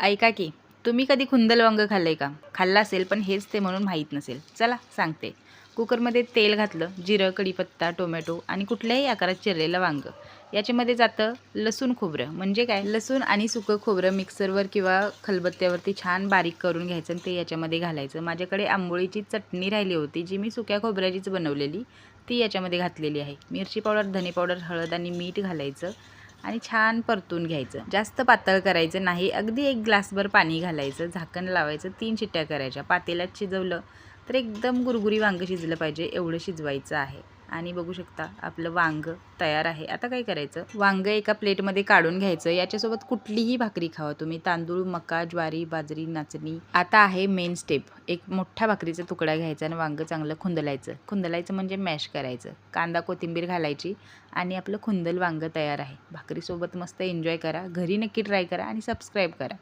ऐका की, तुम्ही कधी खुंदल वांगं खाल्लंय का? खाल्लं असेल पण हेच ते म्हणून माहीत नसेल. चला सांगते. कुकरमध्ये तेल घातलं, जिरं, कढीपत्ता, टोमॅटो आणि कुठल्याही आकारात चिरलेलं वांगं. याच्यामध्ये जातं लसूण खोबरं. म्हणजे काय? लसूण आणि सुकं खोबरं मिक्सरवर किंवा खलबत्त्यावरती छान बारीक करून घ्यायचं आणि ते याच्यामध्ये घालायचं. माझ्याकडे आंबोळीची चटणी राहिली होती, जी मी सुक्या खोबऱ्याचीच बनवलेली, ती याच्यामध्ये घातलेली आहे. मिरची पावडर, धने पावडर, हळद आणि मीठ घालायचं आणि छान परतून घ्यायचं. जास्त पातळ करायचं नाही. अगदी 1 ग्लासभर पाणी घालायचं, झाकण लावायचं, 3 शिट्ट्या करायच्या. पातेल्यात शिजवलं तर एकदम गुरगुरी वांगं शिजलं पाहिजे एवढं शिजवायचं आहे. आणि बघू शकता आपलं वांगं तयार आहे. आता काय करायचं, वांगं एका प्लेटमध्ये काढून घ्यायचं. याच्यासोबत कुठलीही भाकरी खावा तुम्ही, तांदूळ, मका, ज्वारी, बाजरी, नाचणी. आता आहे मेन स्टेप. एक मोठा भाकरीचा तुकडा घ्यायचा आणि वांगं चांगलं खुंदलायचं. खुंदलायचं म्हणजे मॅश करायचं. कांदा, कोथिंबीर घालायची आणि आपलं खुंदल वांगं तयार आहे. भाकरीसोबत मस्त एन्जॉय करा. घरी नक्की ट्राय करा आणि सबस्क्राईब करा.